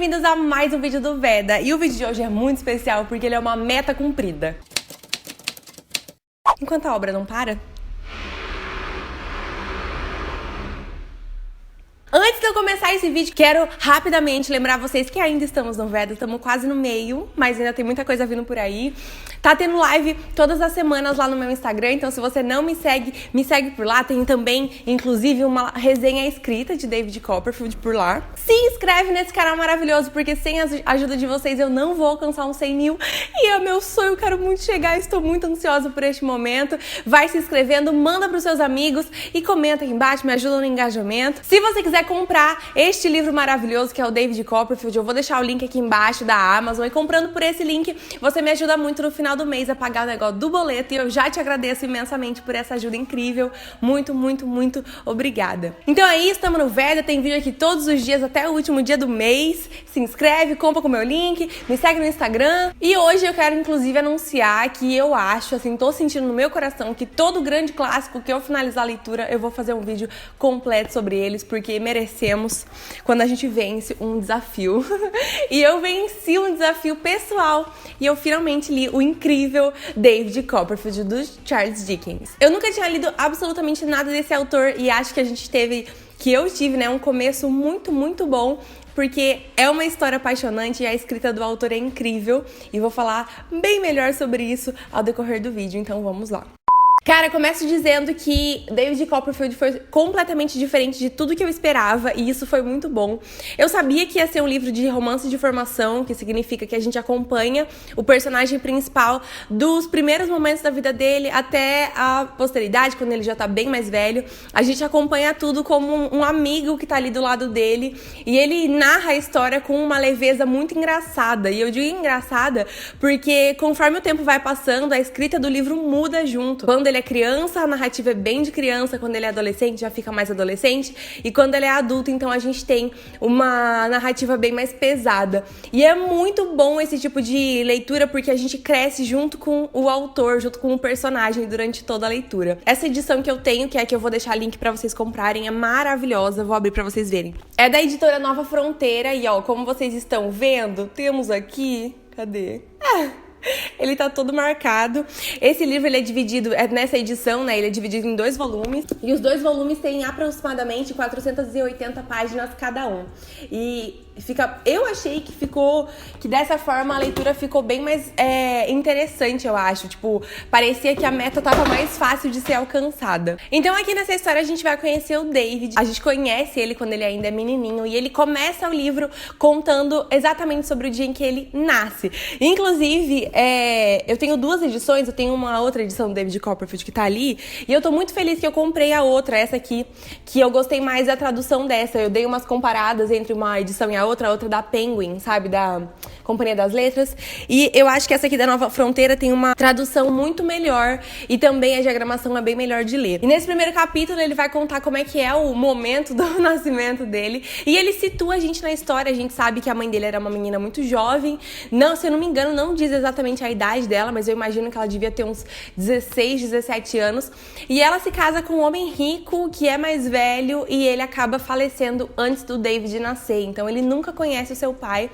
bem-vindos a mais um vídeo do Veda. E o vídeo de hoje é muito especial porque ele é uma meta cumprida. Enquanto a obra não para... Antes de eu começar esse vídeo, quero rapidamente lembrar vocês que ainda estamos no Veda, estamos quase no meio, mas ainda tem muita coisa vindo por aí. Tá tendo live todas as semanas lá no meu Instagram, então se você não me segue por lá. Tem também, inclusive, uma resenha escrita de David Copperfield por lá. Se inscreve nesse canal maravilhoso, porque sem a ajuda de vocês eu não vou alcançar uns 100 mil. E é o meu sonho, eu quero muito chegar, estou muito ansiosa por este momento. Vai se inscrevendo, manda pros seus amigos e comenta aqui embaixo, me ajuda no engajamento. Se você quiser comprar este livro maravilhoso que é o David Copperfield, eu vou deixar o link aqui embaixo da Amazon, e comprando por esse link você me ajuda muito no final do mês a pagar o negócio do boleto, e eu já te agradeço imensamente por essa ajuda incrível. Muito, muito, muito obrigada. Então é isso, estamos no Veda, tem vídeo aqui todos os dias até o último dia do mês. Se inscreve, compra com o meu link, me segue no Instagram. E hoje eu quero inclusive anunciar que eu acho, assim, tô sentindo no meu coração que todo grande clássico que eu finalizar a leitura, eu vou fazer um vídeo completo sobre eles, porque merecemos quando a gente vence um desafio. E eu venci um desafio pessoal e eu finalmente li o incrível David Copperfield do Charles Dickens. Eu nunca tinha lido absolutamente nada desse autor e acho que eu tive, né, um começo muito, muito bom, porque é uma história apaixonante e a escrita do autor é incrível, e vou falar bem melhor sobre isso ao decorrer do vídeo, então vamos lá. Cara, começo dizendo que David Copperfield foi completamente diferente de tudo que eu esperava, e isso foi muito bom. Eu sabia que ia ser um livro de romance de formação, que significa que a gente acompanha o personagem principal dos primeiros momentos da vida dele até a posteridade, quando ele já tá bem mais velho. A gente acompanha tudo como um amigo que tá ali do lado dele, e ele narra a história com uma leveza muito engraçada. E eu digo engraçada porque conforme o tempo vai passando, a escrita do livro muda junto. Quando ele é criança, a narrativa é bem de criança. Quando ele é adolescente, já fica mais adolescente. E quando ele é adulto, então a gente tem uma narrativa bem mais pesada. E é muito bom esse tipo de leitura, porque a gente cresce junto com o autor, junto com o personagem durante toda a leitura. Essa edição que eu tenho, que é a que eu vou deixar link pra vocês comprarem, é maravilhosa. Vou abrir pra vocês verem. É da editora Nova Fronteira. E ó, como vocês estão vendo, temos aqui... Cadê? Ele tá todo marcado. Esse livro, ele é dividido, nessa edição, né, ele é dividido em 2 volumes. E os 2 volumes têm aproximadamente 480 páginas cada um. E eu achei que dessa forma a leitura ficou bem mais interessante, eu acho. Tipo, parecia que a meta tava mais fácil de ser alcançada. Então aqui nessa história a gente vai conhecer o David. A gente conhece ele quando ele ainda é menininho, e ele começa o livro contando exatamente sobre o dia em que ele nasce. Inclusive, eu tenho 2 edições, eu tenho uma outra edição do David Copperfield que tá ali, e eu tô muito feliz que eu comprei a outra, essa aqui, que eu gostei mais da tradução dessa. Eu dei umas comparadas entre uma edição e a outra da Penguin, sabe, da Companhia das Letras, e eu acho que essa aqui da Nova Fronteira tem uma tradução muito melhor, e também a diagramação é bem melhor de ler. E nesse primeiro capítulo ele vai contar como é que é o momento do nascimento dele, e ele situa a gente na história. A gente sabe que a mãe dele era uma menina muito jovem, se eu não me engano, não diz exatamente a idade dela, mas eu imagino que ela devia ter uns 16, 17 anos, e ela se casa com um homem rico que é mais velho, e ele acaba falecendo antes do David nascer, então ele nunca conhece o seu pai,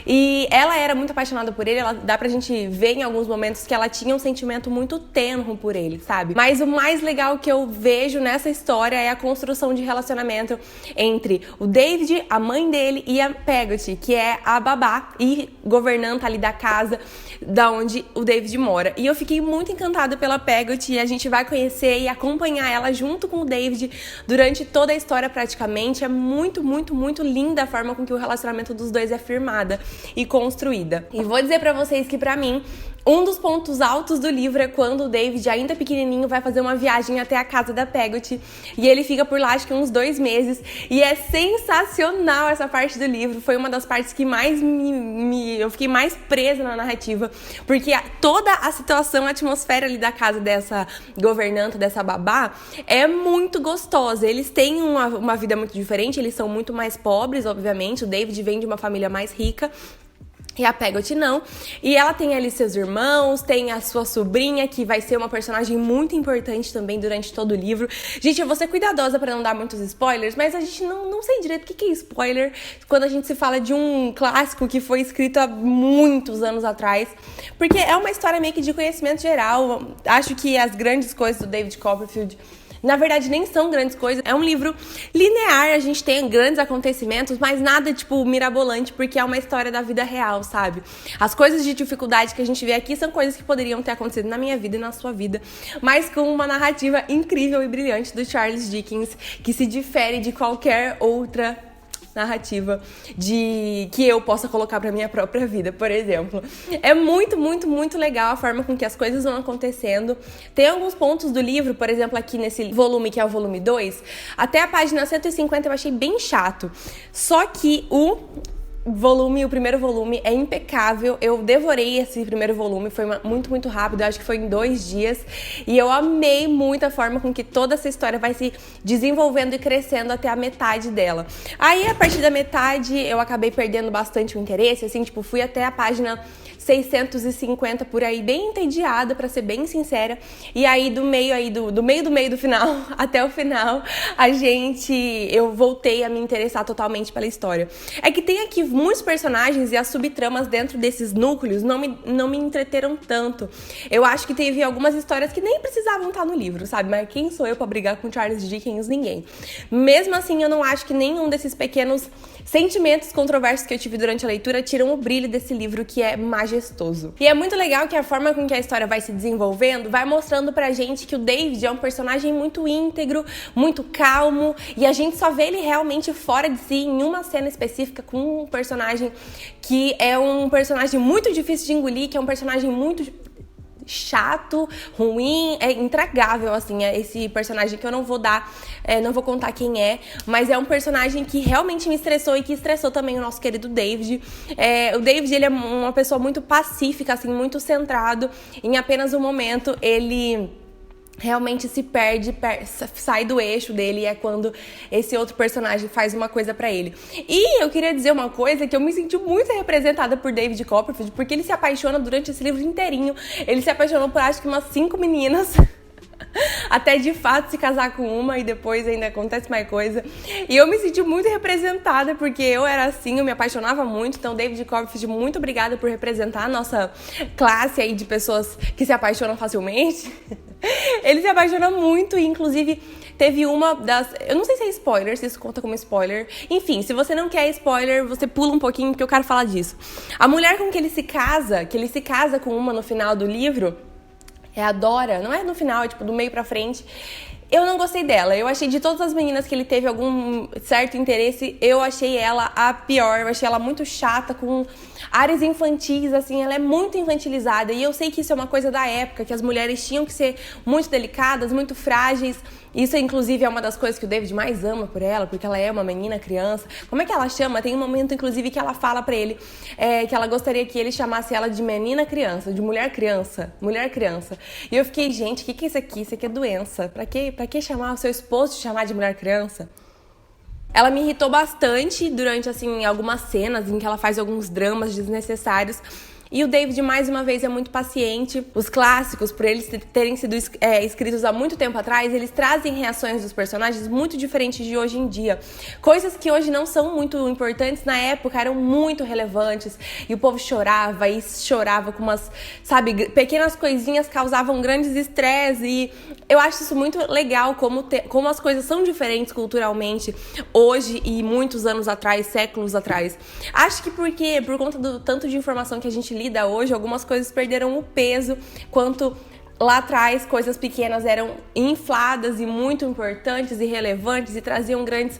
e ela era muito apaixonada por ele. Dá pra gente ver em alguns momentos que ela tinha um sentimento muito tenro por ele, sabe? Mas o mais legal que eu vejo nessa história é a construção de relacionamento entre o David, a mãe dele, e a Peggotty, que é a babá e governanta ali da casa da onde o David mora. E eu fiquei muito encantada pela Peggotty, e a gente vai conhecer e acompanhar ela junto com o David durante toda a história praticamente. É muito, muito, muito linda a forma com que o relacionamento dos dois é firmada e construída. E vou dizer pra vocês que pra mim, um dos pontos altos do livro é quando o David, ainda pequenininho, vai fazer uma viagem até a casa da Peggotty, e ele fica por lá acho que uns 2 meses, e é sensacional essa parte do livro. Foi uma das partes que mais eu fiquei mais presa na narrativa, porque toda a situação, a atmosfera ali da casa dessa governanta, dessa babá, é muito gostosa. Eles têm uma vida muito diferente, eles são muito mais pobres, obviamente. O David vem de uma família mais rica, e a Peggy não. E ela tem ali seus irmãos, tem a sua sobrinha, que vai ser uma personagem muito importante também durante todo o livro. Gente, eu vou ser cuidadosa pra não dar muitos spoilers, mas a gente não sei direito o que é spoiler quando a gente se fala de um clássico que foi escrito há muitos anos atrás. Porque é uma história meio que de conhecimento geral. Acho que as grandes coisas do David Copperfield, na verdade, nem são grandes coisas. É um livro linear, a gente tem grandes acontecimentos, mas nada, tipo, mirabolante, porque é uma história da vida real, sabe? As coisas de dificuldade que a gente vê aqui são coisas que poderiam ter acontecido na minha vida e na sua vida, mas com uma narrativa incrível e brilhante do Charles Dickens, que se difere de qualquer outra narrativa que eu possa colocar pra minha própria vida, por exemplo. É muito, muito, muito legal a forma com que as coisas vão acontecendo. Tem alguns pontos do livro, por exemplo, aqui nesse volume, que é o volume 2, até a página 150 eu achei bem chato. Só que o primeiro volume é impecável. Eu devorei esse primeiro volume, foi muito, muito rápido, eu acho que foi em 2 dias. E eu amei muito a forma com que toda essa história vai se desenvolvendo e crescendo até a metade dela. Aí, a partir da metade, eu acabei perdendo bastante o interesse, assim, tipo, fui até a página 650 por aí, bem entediada, pra ser bem sincera. E aí, do meio do final até o final, eu voltei a me interessar totalmente pela história. É que tem aqui muitos personagens e as subtramas dentro desses núcleos não me entreteram tanto. Eu acho que teve algumas histórias que nem precisavam estar no livro, sabe? Mas quem sou eu pra brigar com Charles Dickens? Ninguém. Mesmo assim, eu não acho que nenhum desses pequenos sentimentos controversos que eu tive durante a leitura tiram o brilho desse livro, que é majestoso. E é muito legal que a forma com que a história vai se desenvolvendo vai mostrando pra gente que o David é um personagem muito íntegro, muito calmo, e a gente só vê ele realmente fora de si em uma cena específica com um personagem que é um personagem muito difícil de engolir, que é um personagem muito chato, ruim, é intragável, assim, é esse personagem que eu não vou não vou contar quem é, mas é um personagem que realmente me estressou e que estressou também o nosso querido David. O David, ele é uma pessoa muito pacífica, assim, muito centrado em apenas um momento, ele realmente se perde, sai do eixo dele, e é quando esse outro personagem faz uma coisa pra ele. E eu queria dizer uma coisa, que eu me senti muito representada por David Copperfield, porque ele se apaixona durante esse livro inteirinho. Ele se apaixonou por acho que umas 5 meninas, até de fato se casar com uma, e depois ainda acontece mais coisa. E eu me senti muito representada, porque eu era assim, eu me apaixonava muito. Então, David Copperfield, muito obrigada por representar a nossa classe aí de pessoas que se apaixonam facilmente. Ele se apaixona muito, e inclusive teve uma das... Eu não sei se é spoiler, se isso conta como spoiler. Enfim, se você não quer spoiler, você pula um pouquinho, porque eu quero falar disso. A mulher com que ele se casa com uma no final do livro, é a Dora, não é no final, é tipo do meio pra frente. Eu não gostei dela. Eu achei, de todas as meninas que ele teve algum certo interesse, eu achei ela a pior. Eu achei ela muito chata, com áreas infantis, assim, ela é muito infantilizada. E eu sei que isso é uma coisa da época, que as mulheres tinham que ser muito delicadas, muito frágeis. Isso, inclusive, é uma das coisas que o David mais ama por ela, porque ela é uma menina criança. Como é que ela chama? Tem um momento, inclusive, que ela fala pra ele que ela gostaria que ele chamasse ela de menina criança, de mulher criança. Mulher criança. E eu fiquei, gente, o que é isso aqui? Isso aqui é doença. Pra que chamar o seu esposo de chamar de mulher criança? Ela me irritou bastante durante, assim, algumas cenas em que ela faz alguns dramas desnecessários. E o David, mais uma vez, é muito paciente. Os clássicos, por eles terem sido escritos há muito tempo atrás, eles trazem reações dos personagens muito diferentes de hoje em dia. Coisas que hoje não são muito importantes, na época eram muito relevantes. E o povo chorava com umas, sabe, pequenas coisinhas causavam grandes estresses. E eu acho isso muito legal, como as coisas são diferentes culturalmente hoje e muitos anos atrás, séculos atrás. Acho que por conta do tanto de informação que a gente lida hoje, algumas coisas perderam o peso, quanto lá atrás coisas pequenas eram infladas e muito importantes e relevantes e traziam grandes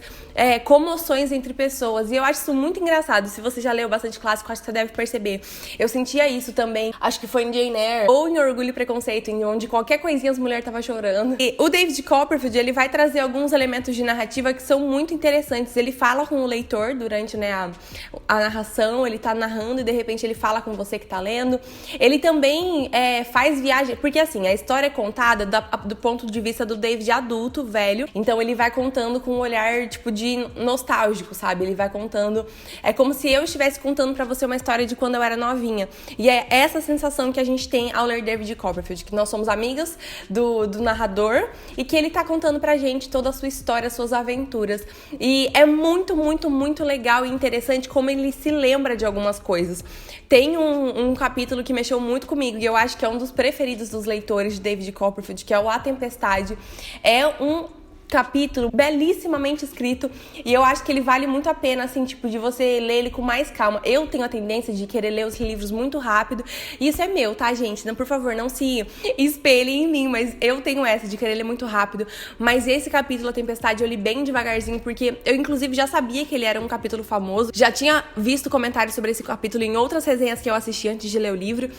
comoções entre pessoas. E eu acho isso muito engraçado. Se você já leu bastante clássico, acho que você deve perceber. Eu sentia isso também, acho que foi em Jane Eyre ou em Orgulho e Preconceito, em onde qualquer coisinha as mulheres estavam chorando. E o David Copperfield, ele vai trazer alguns elementos de narrativa que são muito interessantes. Ele fala com o leitor durante a narração, ele tá narrando e de repente ele fala com você que tá lendo. Ele também faz viagem, porque assim, a história é contada do ponto de vista do David adulto, velho. Então ele vai contando com um olhar, tipo, de de nostálgico, sabe? Ele vai contando, é como se eu estivesse contando pra você uma história de quando eu era novinha. E é essa sensação que a gente tem ao ler David Copperfield, que nós somos amigas do narrador e que ele tá contando pra gente toda a sua história, suas aventuras. E é muito, muito, muito legal e interessante como ele se lembra de algumas coisas. Tem um capítulo que mexeu muito comigo e eu acho que é um dos preferidos dos leitores de David Copperfield, que é o A Tempestade. É um capítulo belíssimamente escrito e eu acho que ele vale muito a pena, assim, tipo, de você ler ele com mais calma. Eu tenho a tendência de querer ler os livros muito rápido e isso é meu, tá, gente? Não, por favor, não se espelhem em mim, mas eu tenho essa de querer ler muito rápido. Mas esse capítulo, A Tempestade, eu li bem devagarzinho porque eu, inclusive, já sabia que ele era um capítulo famoso. Já tinha visto comentários sobre esse capítulo em outras resenhas que eu assisti antes de ler o livro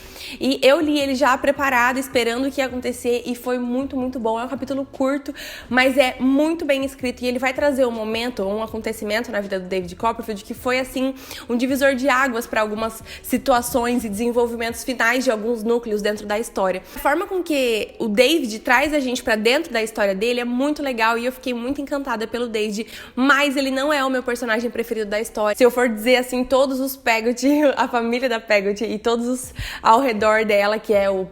e eu li ele já preparado, esperando o que ia acontecer e foi muito, muito bom. É um capítulo curto, mas é muito bem escrito e ele vai trazer um momento, um acontecimento na vida do David Copperfield que foi, assim, um divisor de águas para algumas situações e desenvolvimentos finais de alguns núcleos dentro da história. A forma com que o David traz a gente para dentro da história dele é muito legal e eu fiquei muito encantada pelo David, mas ele não é o meu personagem preferido da história. Se eu for dizer, assim, todos os Peggot, a família da Peggot e todos os ao redor dela, que é o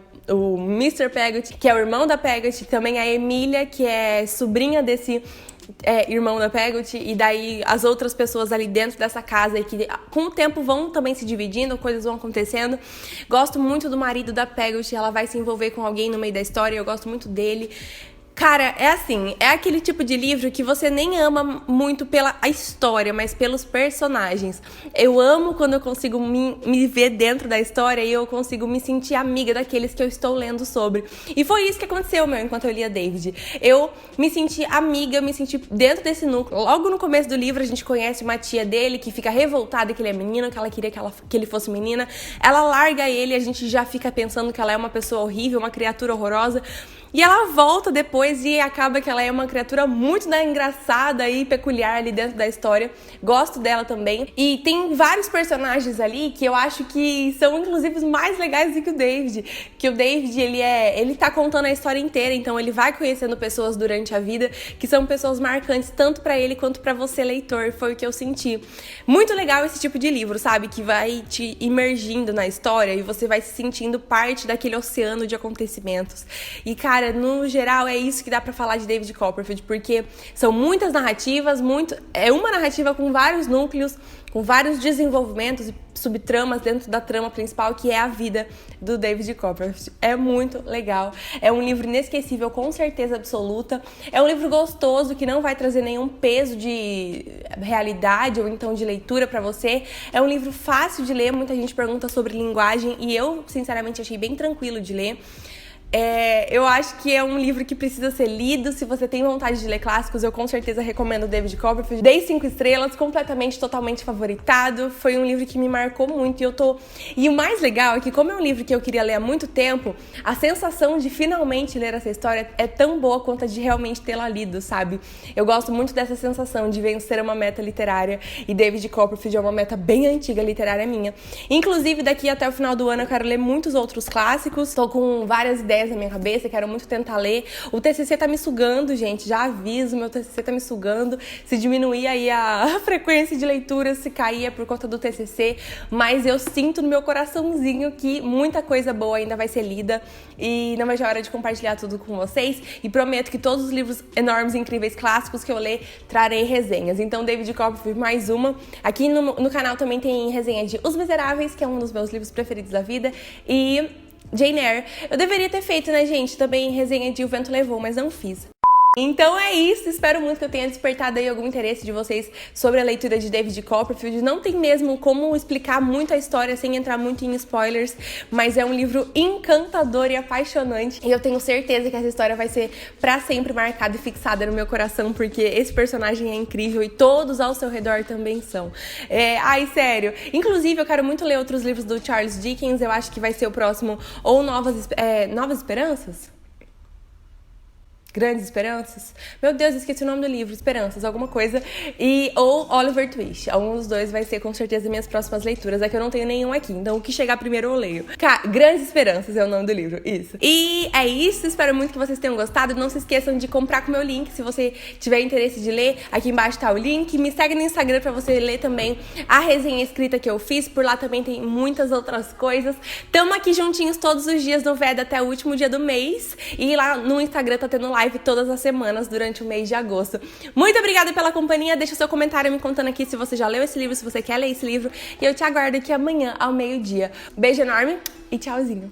Mr. Peggot, que é o irmão da Peggot, também a Emília, que é sobrinha desse irmão da Peggot, e daí as outras pessoas ali dentro dessa casa e que com o tempo vão também se dividindo, coisas vão acontecendo. Gosto muito do marido da Peggot, ela vai se envolver com alguém no meio da história, eu gosto muito dele. Cara, é assim, é aquele tipo de livro que você nem ama muito pela história, mas pelos personagens. Eu amo quando eu consigo me ver dentro da história e eu consigo me sentir amiga daqueles que eu estou lendo sobre. E foi isso que aconteceu, enquanto eu lia David. Eu me senti amiga, me senti dentro desse núcleo. Logo no começo do livro, a gente conhece uma tia dele que fica revoltada que ele é menino, que ela queria que ele fosse menina. Ela larga ele e a gente já fica pensando que ela é uma pessoa horrível, uma criatura horrorosa. E ela volta depois e acaba que ela é uma criatura muito engraçada e peculiar ali dentro da história. Gosto dela também. E tem vários personagens ali que eu acho que são, inclusive, os mais legais do que o David. Que o David, ele tá contando a história inteira, então ele vai conhecendo pessoas durante a vida que são pessoas marcantes, tanto pra ele quanto pra você, leitor. Foi o que eu senti. Muito legal esse tipo de livro, sabe? Que vai te imergindo na história e você vai se sentindo parte daquele oceano de acontecimentos. E, cara, no geral, é isso que dá pra falar de David Copperfield, porque são muitas narrativas, é uma narrativa com vários núcleos, com vários desenvolvimentos e subtramas dentro da trama principal, que é a vida do David Copperfield. É muito legal, é um livro inesquecível, com certeza absoluta, é um livro gostoso, que não vai trazer nenhum peso de realidade ou então de leitura pra você, é um livro fácil de ler, muita gente pergunta sobre linguagem e eu, sinceramente, achei bem tranquilo de ler. Eu acho que é um livro que precisa ser lido. Se você tem vontade de ler clássicos, eu com certeza recomendo David Copperfield. Dei 5 estrelas, completamente, totalmente favoritado. Foi um livro que me marcou muito e o mais legal é que, como é um livro que eu queria ler há muito tempo, a sensação de finalmente ler essa história é tão boa quanto a de realmente tê-la lido, sabe? Eu gosto muito dessa sensação de vencer uma meta literária e David Copperfield é uma meta bem antiga literária minha. Inclusive, daqui até o final do ano eu quero ler muitos outros clássicos. Tô com várias ideias na minha cabeça, quero muito tentar ler. O TCC tá me sugando, gente, já aviso, meu TCC tá me sugando. Se diminuir aí a frequência de leitura, se cair é por conta do TCC, mas eu sinto no meu coraçãozinho que muita coisa boa ainda vai ser lida e não vejo a hora de compartilhar tudo com vocês e prometo que todos os livros enormes, incríveis, clássicos que eu ler, trarei resenhas. Então, David Copperfield, mais uma. Aqui no canal também tem resenha de Os Miseráveis, que é um dos meus livros preferidos da vida, e Jane Eyre. Eu deveria ter feito, né, gente? Também resenha de O Vento Levou, mas não fiz. Então é isso, espero muito que eu tenha despertado aí algum interesse de vocês sobre a leitura de David Copperfield. Não tem mesmo como explicar muito a história sem entrar muito em spoilers, mas é um livro encantador e apaixonante. E eu tenho certeza que essa história vai ser pra sempre marcada e fixada no meu coração, porque esse personagem é incrível e todos ao seu redor também são. Ai, sério. Inclusive, eu quero muito ler outros livros do Charles Dickens, eu acho que vai ser o próximo, ou Novas Esperanças? Grandes Esperanças? Meu Deus, esqueci o nome do livro. Esperanças, alguma coisa. Ou Oliver Twist. Algum dos dois vai ser com certeza minhas próximas leituras. É que eu não tenho nenhum aqui, então o que chegar primeiro eu leio. Grandes Esperanças é o nome do livro, isso. E é isso, espero muito que vocês tenham gostado. Não se esqueçam de comprar com o meu link, se você tiver interesse de ler. Aqui embaixo tá o link. Me segue no Instagram pra você ler também a resenha escrita que eu fiz. Por lá também tem muitas outras coisas. Tamo aqui juntinhos todos os dias no VEDA até o último dia do mês. E lá no Instagram tá tendo live todas as semanas durante o mês de agosto. Muito obrigada pela companhia. Deixa seu comentário me contando aqui se você já leu esse livro, se você quer ler esse livro. E eu te aguardo aqui amanhã ao meio-dia. Beijo enorme e tchauzinho.